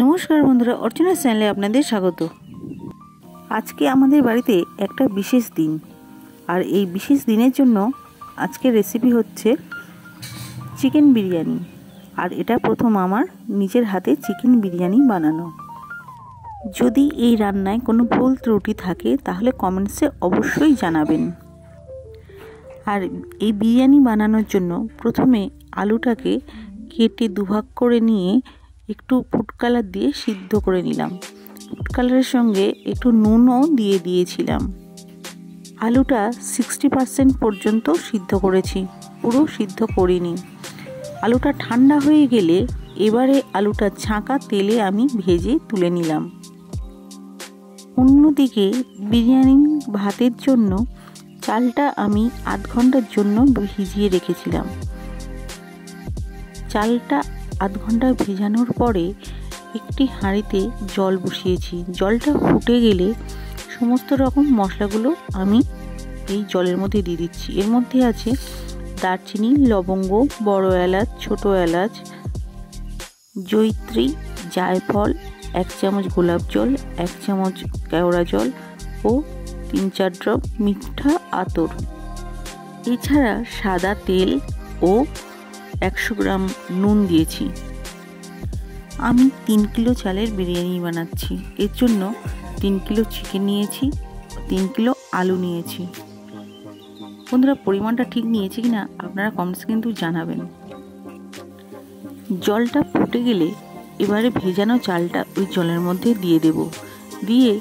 নমস্কার বন্ধুরা, অর্চনা চ্যানেলে আপনাদের স্বাগত। আজকে আমাদের বাড়িতে একটা বিশেষ দিন, আর এই বিশেষ দিনের জন্য আজকের রেসিপি হচ্ছে চিকেন বিরিয়ানি। আর এটা প্রথম আমার নিজের হাতে চিকেন বিরিয়ানি বানানো। যদি এই রান্নায় কোনো ভুল ত্রুটি থাকে তাহলে কমেন্টসে অবশ্যই জানাবেন। আর এই বিরিয়ানি বানানোর জন্য প্রথমে আলুটাকে কেটে দুভাগ করে নিয়ে একটু ফুড কালার দিয়ে সিদ্ধ করে নিলাম। ফুড কালারের সঙ্গে একটু নুনও দিয়ে দিয়েছিলাম। আলুটা 60% পর্যন্ত সিদ্ধ করেছি, পুরো সিদ্ধ করিনি। আলুটা ঠান্ডা হয়ে গেলে এবারে আলুটা ছাঁকা তেলে আমি ভেজে তুলে নিলাম। অন্যদিকে বিরিয়ানি ভাতের জন্য চালটা আমি আধ ঘন্টার জন্য ভিজিয়ে রেখেছিলাম। চালটা আধ ঘন্টা ভেজানোর পরে একটি হাঁড়িতে জল বসিয়েছি। জলটা ফুটে গেলে সমস্ত রকম মশলাগুলো আমি এই জলের মধ্যে দিয়ে দিচ্ছি। এর মধ্যে আছে দারচিনি, লবঙ্গ, বড় এলাচ, ছোট এলাচ, জয়িত্রী, জায়ফল, 1 চামচ গোলাপ জল, 1 চামচ কেওড়া জল ও 3-4 ড্রপ মিঠা আতর। এছাড়া সাদা তেল ও 100 গ্রাম নুন দিয়েছি। আমি 3 কিলো চালের বিরিয়ানি বানাচ্ছি। এর জন্য 3 কিলো চিকেন নিয়েছি, 3 কিলো আলু নিয়েছি। বন্ধুরা, পরিমাণটা ঠিক নিয়েছি কিনা আপনারা কমেন্টস কিন্তু জানাবেন। জলটা ফুটে গেলে এবারে ভেজানো চালটা ওই জলের মধ্যে দিয়ে দেব। দিয়ে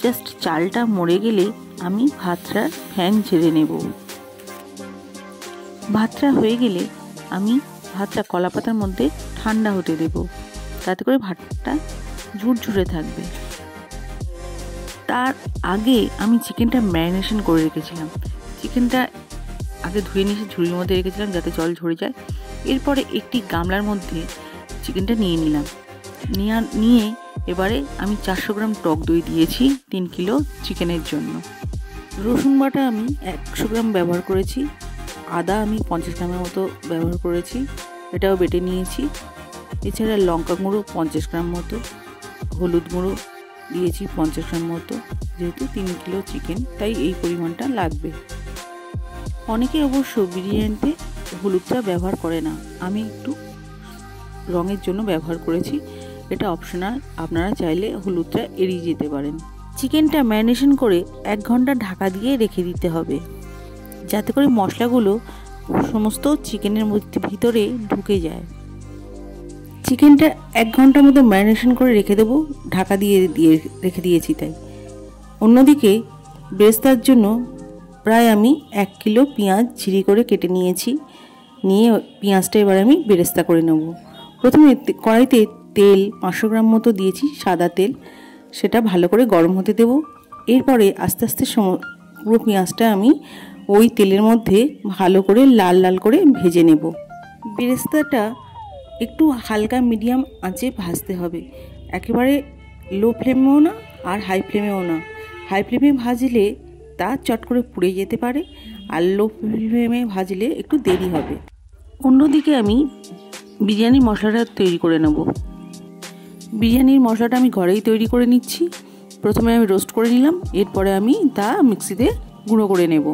জাস্ট চালটা মরে গেলে আমি ভাতটা ফ্যান ঝেড়ে নেব। ভাতটা হয়ে গেলে আমি ভাতটা কলাপাতার মধ্যে ঠান্ডা হতে দেব, তাতে করে ভাতটা ঝুরঝুরে থাকবে। তার আগে আমি চিকেনটা ম্যারিনেশন করে রেখেছিলাম। চিকেনটা আগে ধুয়ে নিয়ে ঝুড়ির মধ্যে রেখেছিলাম যাতে জল ঝরে যায়। এরপরে একটি গামলার মধ্যে চিকেনটা নিয়ে নিলাম। নিয়ে এবারে আমি 400 গ্রাম টক দই দিয়েছি 3 কিলো চিকেনের জন্য। রসুন বাটা আমি 100 গ্রাম ব্যবহার করেছি। আদা আমি 50 গ্রামের মতো ব্যবহার করেছি, এটাও বেটে নিয়েছি। এছাড়া লঙ্কা গুঁড়ো 50 গ্রাম মতো, হলুদ গুঁড়ো দিয়েছি 50 গ্রাম মতো। যেহেতু 3 কিলো চিকেন তাই এই পরিমাণটা লাগবে। অনেকে অবশ্য বিরিয়ানিতে হলুদটা ব্যবহার করে না, আমি একটু রঙের জন্য ব্যবহার করেছি। এটা অপশনাল, আপনারা চাইলে হলুদটা এড়িয়ে যেতে পারেন। চিকেনটা ম্যারিনেশন করে 1 ঘন্টা ঢাকা দিয়ে রেখে দিতে হবে, যাতে করে মশলাগুলো সমস্ত চিকেনের ভিতরে ঢুকে যায়। চিকেনটা 1 ঘন্টার মতো ম্যারিনেশন করে রেখে দেবো, ঢাকা দিয়ে রেখে দিয়েছি তাই। অন্যদিকে বেরেস্তার জন্য প্রায় আমি 1 কিলো পেঁয়াজ ঝিরি করে কেটে নিয়েছি। নিয়ে পেঁয়াজটা এবার আমি বেরেস্তা করে নেব। প্রথমে কড়াইতে তেল 500 গ্রাম মতো দিয়েছি, সাদা তেল। সেটা ভালো করে গরম হতে দেব। এরপরে আস্তে আস্তে পুরো পেঁয়াজটা আমি ওই তেলের মধ্যে ভালো করে লাল লাল করে ভেজে নেব। বেরেস্তাটা একটু হালকা মিডিয়াম আঁচে ভাজতে হবে, একেবারে লো ফ্লেমেও না আর হাই ফ্লেমেও না। হাই ফ্লেমে ভাজলে তা চট করে পুড়ে যেতে পারে, আর লো ফ্লেমে ভাজলে একটু দেরি হবে। অন্যদিকে আমি বিরিয়ানির মশলাটা তৈরি করে নেব। বিরিয়ানির মশলাটা আমি ঘরেই তৈরি করে নিচ্ছি। প্রথমে আমি রোস্ট করে নিলাম, এরপরে আমি তা মিক্সিতে গুঁড়ো করে নেব।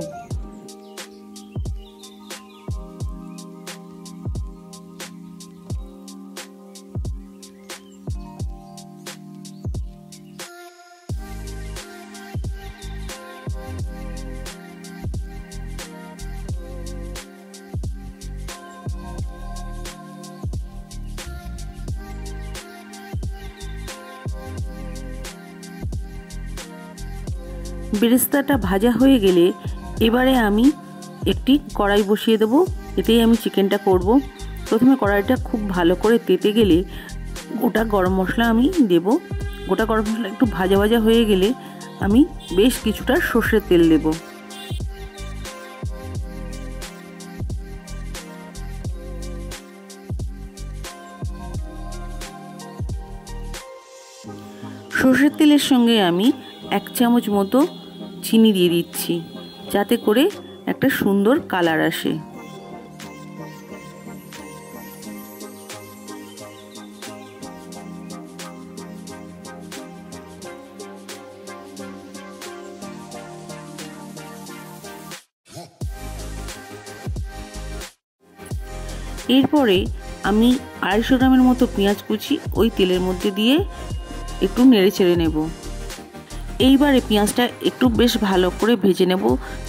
বেরেস্তাটা ভাজা হয়ে গেলে এবারে আমি একটি কড়াই বসিয়ে দেবো। এতেই আমি চিকেনটা করব। প্রথমে কড়াইটা খুব ভালো করে তেতে গেলে গোটা গরম মশলা আমি দেব। গোটা গরম মশলা একটু ভাজা ভাজা হয়ে গেলে আমি বেশ কিছুটা সর্ষের তেল দেব। সর্ষের তেলের সঙ্গে আমি 1 চামচ মতো চিনি দিয়ে দিচ্ছি, যাতে করে একটা সুন্দর কালার আসে। এরপরে আমি 250 গ্রামের মতো পেঁয়াজ কুচি ওই তেলের মধ্যে দিয়ে একটু নেড়ে চেড়ে নেব। এইবারে পেঁয়াজটা একটু বেশ ভালো করে ভেজে নেব।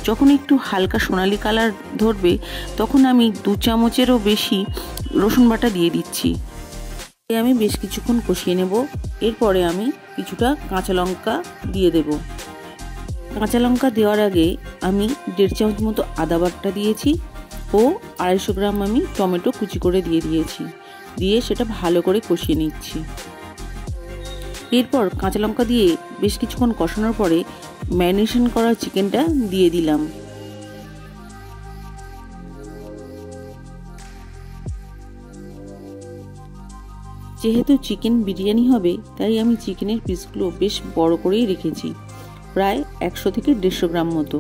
যখন একটু হালকা সোনালি কালার ধরবে তখন আমি 2 চামচেরও বেশি রসুন বাটা দিয়ে দিচ্ছি। আমি বেশ কিছুক্ষণ কষিয়ে নেব। এরপরে আমি কিছুটা কাঁচা লঙ্কা দিয়ে দেব। কাঁচা লঙ্কা দেওয়ার আগে আমি 1.5 চামচ মতো আদা বাটা দিয়েছি ও 250 গ্রাম আমি টমেটো কুচি করে দিয়েছি। দিয়ে সেটা ভালো করে কষিয়ে নিচ্ছি। এরপর কাঁচা লঙ্কা দিয়ে বেশ কিছুক্ষণ কষানোর পরে ম্যারিনেশন করা চিকেনটা দিয়ে দিলাম। যেহেতু চিকেন বিরিয়ানি হবে তাই আমি চিকেনের পিসগুলো বেশ বড় করেই রেখেছি, প্রায় 100 থেকে 150 গ্রাম মতো।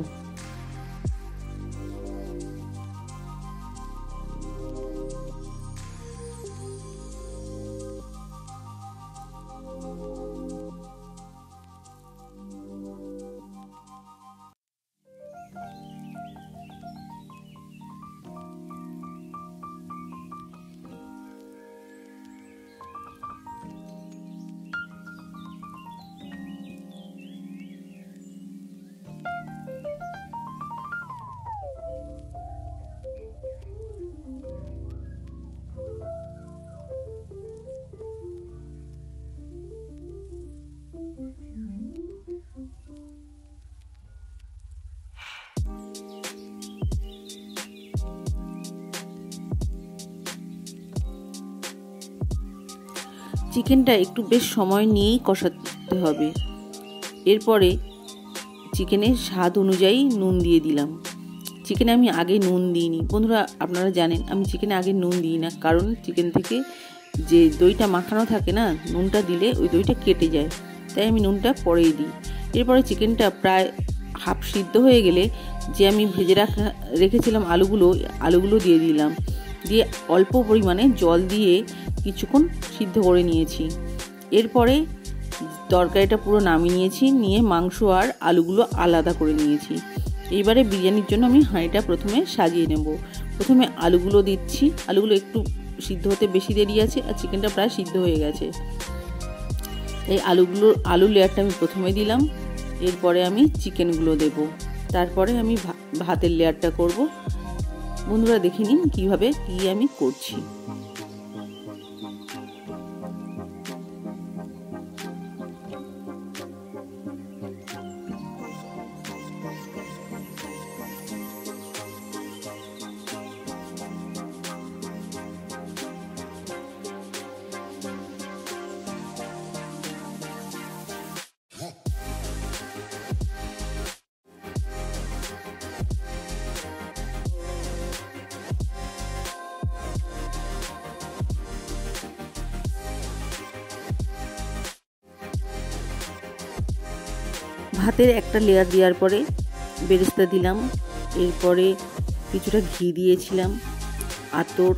চিকেনটা একটু বেশ সময় নিয়েই কষাতে হবে। এরপরে চিকেনের স্বাদ অনুযায়ী নুন দিয়ে দিলাম। চিকেনে আমি আগে নুন দিইনি বন্ধুরা, আপনারা জানেন আমি চিকেনে আগে নুন দিই না, কারণ চিকেন থেকে যে দইটা মাখানো থাকে না, নুনটা দিলে ওই দইটা কেটে যায়, তাই আমি নুনটা পরেই দিই। এরপরে চিকেনটা প্রায় হাফ সিদ্ধ হয়ে গেলে যে আমি ভেজে রেখেছিলাম আলুগুলো দিয়ে দিলাম। দিয়ে অল্প পরিমাণে জল দিয়ে কিছুক্ষণ সিদ্ধ করে নিয়েছি। এরপরে তরকারিটা পুরো নামিয়ে নিয়েছি, নিয়ে মাংস আর আলুগুলো আলাদা করে নিয়েছি। এইবারে বিরিয়ানির জন্য আমি হাঁড়িটা প্রথমে সাজিয়ে নেব। প্রথমে আলুগুলো দিচ্ছি। আলুগুলো একটু সিদ্ধ হতে বেশি দেরি আছে আর চিকেনটা প্রায় সিদ্ধ হয়ে গেছে। এই আলুর লেয়ারটা আমি প্রথমে দিলাম। এরপরে আমি চিকেনগুলো দেব। তারপরে আমি ভাতের লেয়ারটা করব। বন্ধুরা দেখে নিন কীভাবে আমি করছি। ভাতের একটা লেয়ার দেওয়ার পরে বেরেস্তা দিলাম। এরপরে কিছুটা ঘি দিয়েছিলাম, আতর,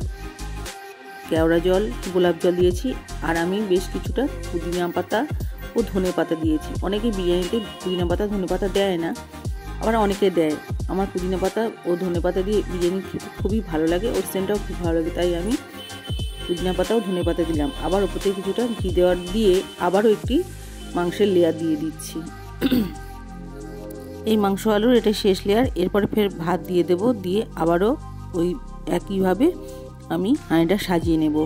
কেওড়া জল, গোলাপ জল দিয়েছি। আর আমি বেশ কিছুটা পুদিনা পাতা ও ধনে পাতা দিয়েছি। অনেকে বিরিয়ানিতে পুদিনা পাতা ধনে পাতা দেয় না, আবার অনেকে দেয়। আমার পুদিনা পাতা ও ধনে পাতা দিয়ে বিরিয়ানি খেতে খুবই ভালো লাগে, ওর সেন্টটাও খুব ভালো লাগে, তাই আমি পুদিনা পাতা ও ধনে পাতা দিলাম। আবার ওপর থেকে কিছুটা ঘি দিয়ে আবারও একটি মাংসের লেয়ার দিয়ে দিচ্ছি। এই মাংস আলুর এটা শেষ লেয়ার। এরপরে ফের ভাত দিয়ে দেব, দিয়ে আবারও ওই একইভাবে আমি হাঁড়িটা সাজিয়ে নেব।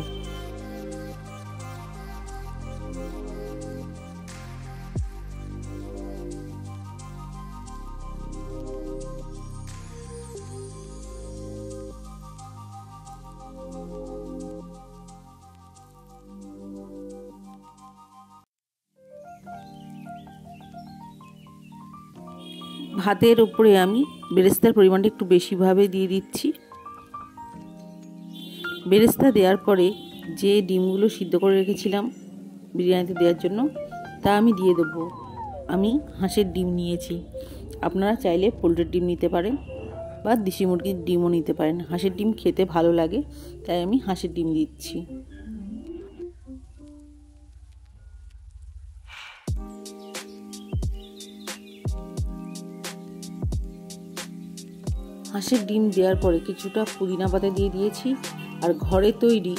ভাতের উপরে আমি বেরেস্তার পরিমাণটা একটু বেশিভাবে দিয়ে দিচ্ছি। বেরেস্তা দেওয়ার পরে যে ডিমগুলো সিদ্ধ করে রেখেছিলাম বিরিয়ানিতে দেওয়ার জন্য তা আমি দিয়ে দেবো। আমি হাঁসের ডিম নিয়েছি, আপনারা চাইলে পোল্ট্রির ডিম নিতে পারেন বা দেশি মুরগির ডিমও নিতে পারেন। হাঁসের ডিম খেতে ভালো লাগে, তাই আমি হাঁসের ডিম দিচ্ছি। হাঁসের ডিম দেওয়ার পরে কিছুটা পুদিনা পাতা দিয়ে দিয়েছি। আর ঘরে তৈরি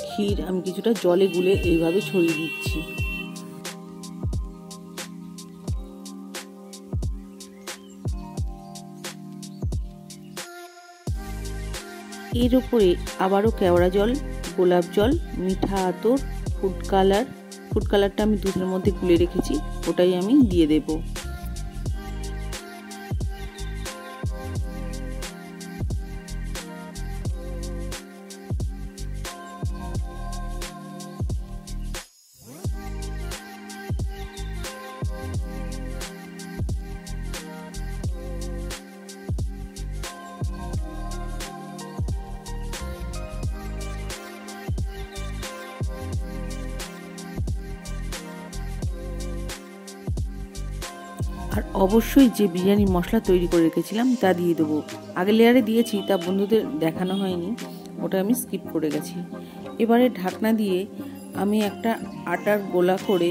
ক্ষীর আমি কিছুটা জলে গুলে এইভাবে ছড়িয়ে দিচ্ছি। এর উপরে আবারও কেওড়া জল, গোলাপ জল, মিঠা আতর, ফুড কালারটা আমি দুধের মধ্যে গুলে রেখেছি, ওটাই আমি দিয়ে দেব। আর অবশ্যই যে বিরিয়ানি মশলা তৈরি করে রেখেছিলাম তা দিয়ে দেবো। আগের লেয়ারে দিয়েছি, তা বন্ধুদের দেখানো হয়নি, ওটা আমি স্কিপ করে গেছি। এবারে ঢাকনা দিয়ে আমি একটা আটার গোলা করে,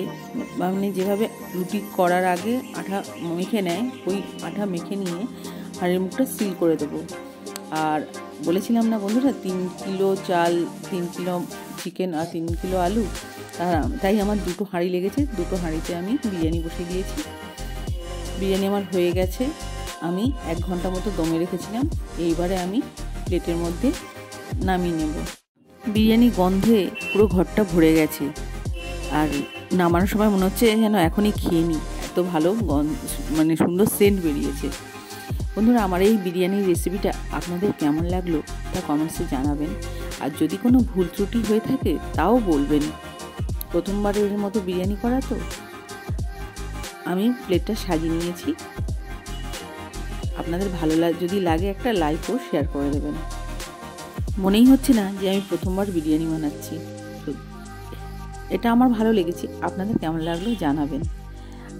মানে যেভাবে রুটি করার আগে আটা মেখে নেয়, ওই আটা মেখে নিয়ে হাঁড়ির মুখটা সিল করে দেবো। আর বলেছিলাম না বন্ধুরা 3 কিলো চাল, 3 কিলো চিকেন আর 3 কিলো আলু, তাই আমার 2টো হাঁড়ি লেগেছে। 2টো হাঁড়িতে আমি বিরিয়ানি বসিয়ে দিয়েছি। বিরিয়ানি আমার হয়ে গেছে, আমি 1 ঘন্টা মতো দমে রেখেছিলাম। এইবারে আমি প্লেটের মধ্যে নামিয়ে নেব। বিরিয়ানি গন্ধে পুরো ঘরটা ভরে গেছে, আর নামানোর সময় মনে হচ্ছে যেন এখনই খেয়ে নিই, এত ভালো মানে সুন্দর সেন্ট বেরিয়েছে। বন্ধুরা, আমার এই বিরিয়ানির রেসিপিটা আপনাদের কেমন লাগলো তা কমেন্টসে জানাবেন। আর যদি কোনো ভুল ত্রুটি হয়ে থাকে তাও বলবেন, প্রথমবারের মতো বিরিয়ানি করা তো। আমি প্লেটটা সাজিয়ে নিয়েছি, আপনাদের ভালো যদি লাগে একটা লাইক ও শেয়ার করে দেবেন। মনেই হচ্ছে না যে আমি প্রথমবার বিরিয়ানি বানাচ্ছি। এটা আমার ভালো লেগেছে, আপনাদের কেমন লাগলো জানাবেন।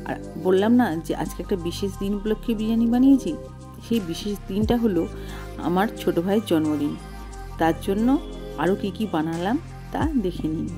আর বললাম না যে আজকে একটা বিশেষ দিন উপলক্ষে বিরিয়ানি বানিয়েছি, সেই বিশেষ দিনটা হলো আমার ছোট ভাইয়ের জন্মদিন। তার জন্য আরও কী কী বানালাম তা দেখে নিন।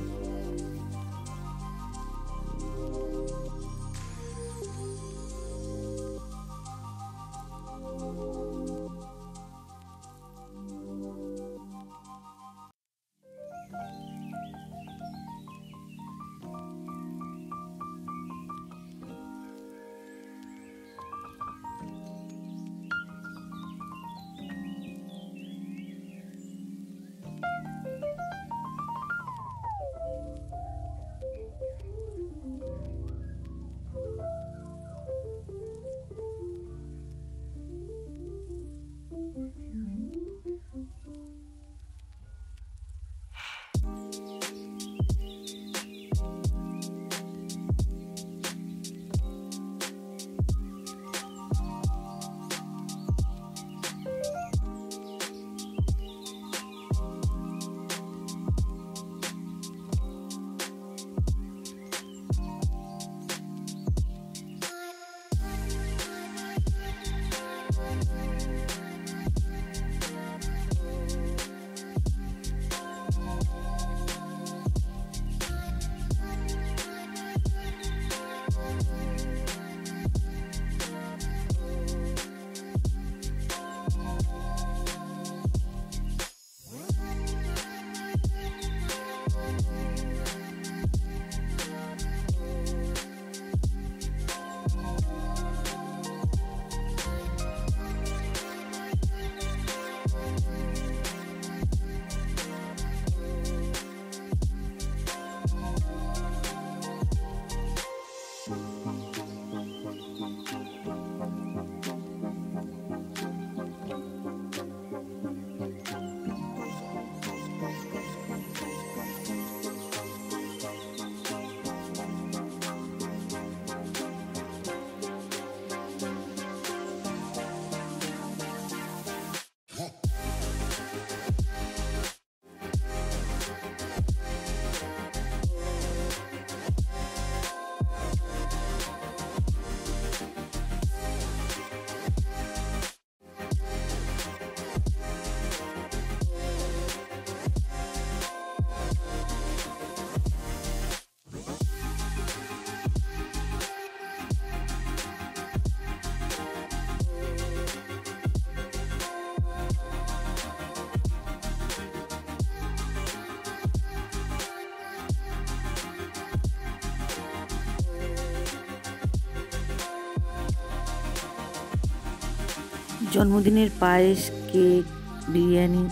জন্মদিনের পায়েস, কেক, বিরিয়ানি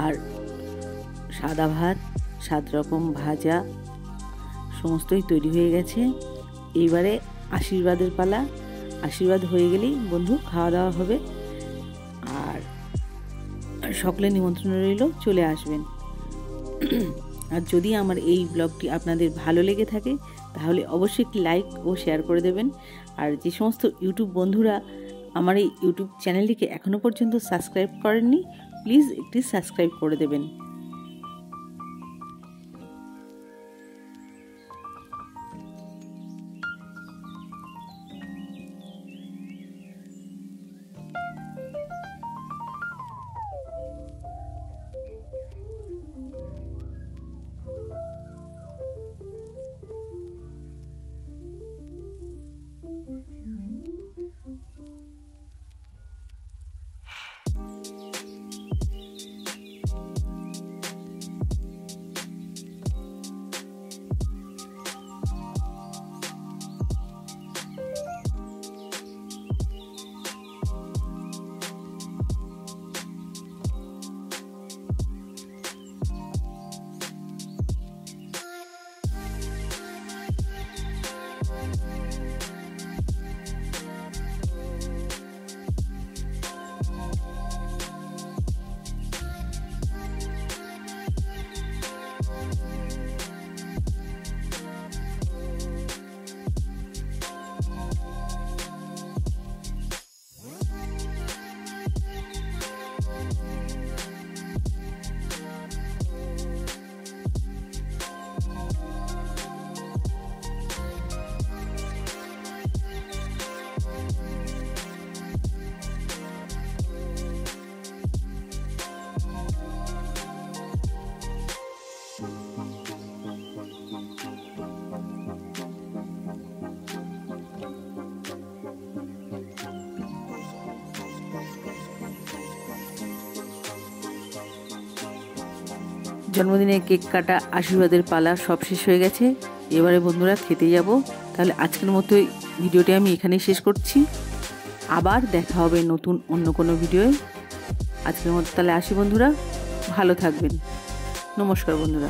আর সাদা ভাত, 7 রকম ভাজা সমস্তই তৈরি হয়ে গেছে। এইবারে আশীর্বাদের পালা। আশীর্বাদ হয়ে গেলেই বন্ধু খাওয়া দাওয়া হবে। আর সকলের নিমন্ত্রণ রইল, চলে আসবেন। আর যদি আমার এই ব্লগটি আপনাদের ভালো লেগে থাকে তাহলে অবশ্যই একটি লাইক ও শেয়ার করে দেবেন। আর যে সমস্ত ইউটিউব বন্ধুরা আমার এই ইউটিউব চ্যানেলটিকে এখনও পর্যন্ত সাবস্ক্রাইব করেননি, প্লিজ একটি সাবস্ক্রাইব করে দেবেন। জন্মদিনের কেক কাটা, আশীর্বাদের পালা সব শেষ হয়ে গেছে। এবারে বন্ধুরা খেতে যাব। তাহলে আজকের মতো ভিডিওটি আমি এখানেই শেষ করছি। আবার দেখা হবে নতুন অন্য কোনো ভিডিওয়ে। আজকের মতো তাহলে আসি বন্ধুরা, ভালো থাকবেন। নমস্কার বন্ধুরা।